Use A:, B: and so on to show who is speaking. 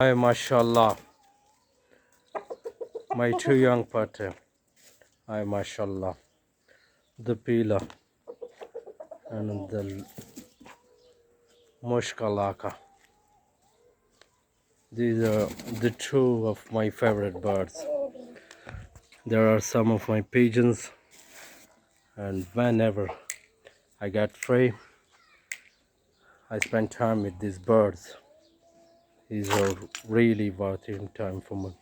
A: Hi, mashallah, my two young patte. Hi, mashallah, the pila and the mushkalaka. These are the two of my favorite birds. There are some of my pigeons, and whenever I get free, I spend time with these birds. These are really worth your time for me.